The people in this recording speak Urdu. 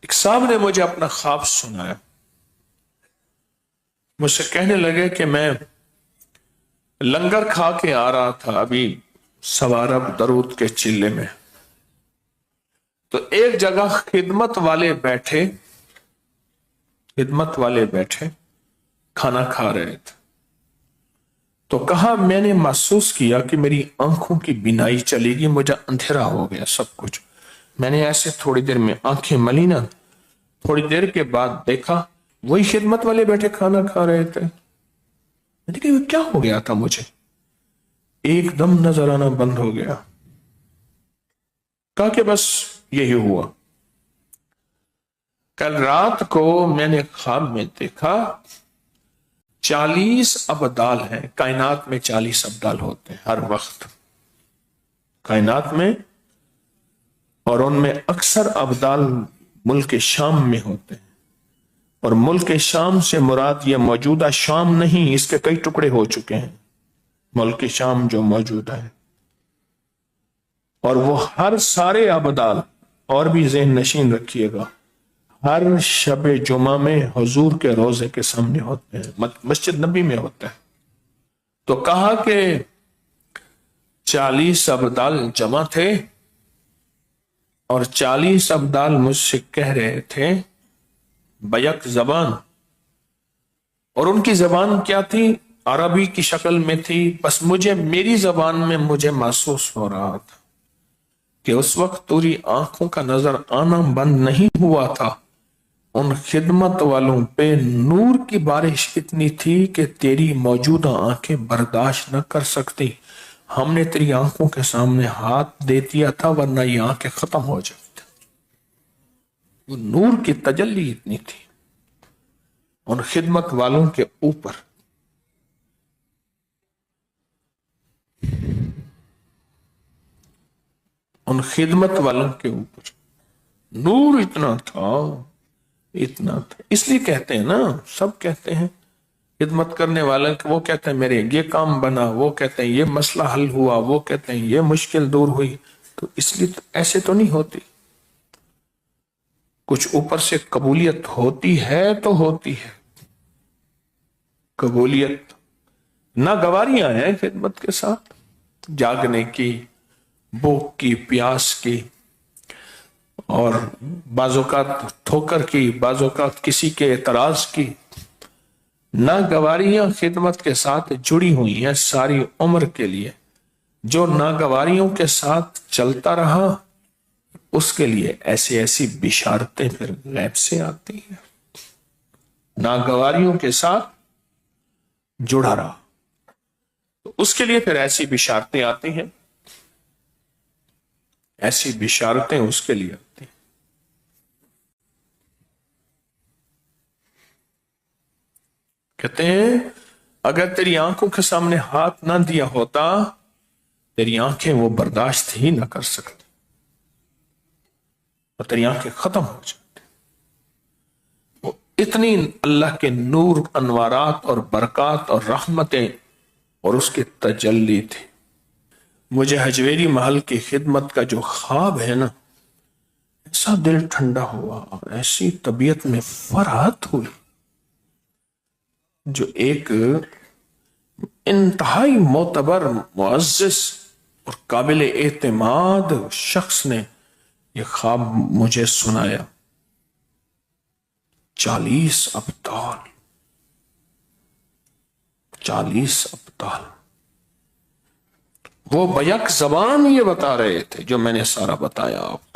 ایک صاحب نے مجھے اپنا خواب سنایا. مجھ سے کہنے لگے کہ میں لنگر کھا کے آ رہا تھا ابھی سوارب درود کے چلے میں، تو ایک جگہ خدمت والے بیٹھے کھانا کھا رہے تھے. تو کہا میں نے محسوس کیا کہ میری آنکھوں کی بینائی چلی گئی، مجھے اندھیرا ہو گیا سب کچھ. میں نے ایسے تھوڑی دیر میں آنکھیں ملی نا، تھوڑی دیر کے بعد دیکھا وہی خدمت والے بیٹھے کھانا کھا رہے تھے. میں نے کہا کیا ہو گیا تھا، مجھے ایک دم نظر آنا بند ہو گیا. کہا کہ بس یہی ہوا. کل رات کو میں نے خواب میں دیکھا 40 ابدال ہیں کائنات میں. 40 ابدال ہوتے ہیں ہر وقت کائنات میں، اور ان میں اکثر ابدال ملک شام میں ہوتے ہیں. اور ملک شام سے مراد یہ موجودہ شام نہیں، اس کے کئی ٹکڑے ہو چکے ہیں ملک شام جو موجود ہے. اور وہ ہر سارے ابدال، اور بھی ذہن نشین رکھیے گا، ہر شب جمعہ میں حضور کے روضے کے سامنے ہوتے ہیں، مسجد نبی میں ہوتے ہیں. تو کہا کہ 40 ابدال جمع تھے، اور 40 ابدال مجھ سے کہہ رہے تھے بیک زبان. اور ان کی زبان کیا تھی؟ عربی کی شکل میں تھی. بس مجھے میری زبان میں مجھے محسوس ہو رہا تھا کہ اس وقت تیری آنکھوں کا نظر آنا بند نہیں ہوا تھا. ان خدمت والوں پہ نور کی بارش اتنی تھی کہ تیری موجودہ آنکھیں برداشت نہ کر سکتی. ہم نے تیری آنکھوں کے سامنے ہاتھ دے دیا تھا ورنہ یہ آنکھیں ختم ہو جاتی. وہ نور کی تجلی اتنی تھی ان خدمت والوں کے اوپر. ان خدمت والوں کے اوپر نور اتنا تھا. اس لیے کہتے ہیں نا، سب کہتے ہیں خدمت کرنے والے، وہ کہتے ہیں میرے یہ کام بنا، وہ کہتے ہیں یہ مسئلہ حل ہوا، وہ کہتے ہیں یہ مشکل دور ہوئی. تو اس لیے ایسے تو نہیں ہوتی. کچھ اوپر سے قبولیت ہوتی ہے تو ہوتی ہے. قبولیت ناگواریاں ہیں خدمت کے ساتھ، جاگنے کی، بھوک کی، پیاس کی، اور بعض اوقات ٹھوکر کی، بعض اوقات کسی کے اعتراض کی. ناگواریاں خدمت کے ساتھ جڑی ہوئی ہیں ساری عمر کے لیے. جو ناگواریوں کے ساتھ چلتا رہا اس کے لیے ایسی بشارتیں پھر غیب سے آتی ہیں. ناگواریوں کے ساتھ جڑا رہا تو اس کے لیے پھر ایسی بشارتیں آتی ہیں، ایسی بشارتیں اس کے لیے آتی ہیں. کہتے ہیں اگر تیری آنکھوں کے سامنے ہاتھ نہ دیا ہوتا تیری آنکھیں وہ برداشت ہی نہ کر سکتی اور تیری آنکھیں ختم ہو جاتی. وہ اتنی اللہ کے نور، انوارات اور برکات اور رحمتیں اور اس کی تجلی تھی. مجھے حجویری محل کی خدمت کا جو خواب ہے نا، ایسا دل ٹھنڈا ہوا اور ایسی طبیعت میں فرحت ہوئی. جو ایک انتہائی معتبر، معزز اور قابل اعتماد شخص نے یہ خواب مجھے سنایا. 40 ابطال، 40 ابطال. وہ بیک زبان یہ بتا رہے تھے جو میں نے سارا بتایا آپ.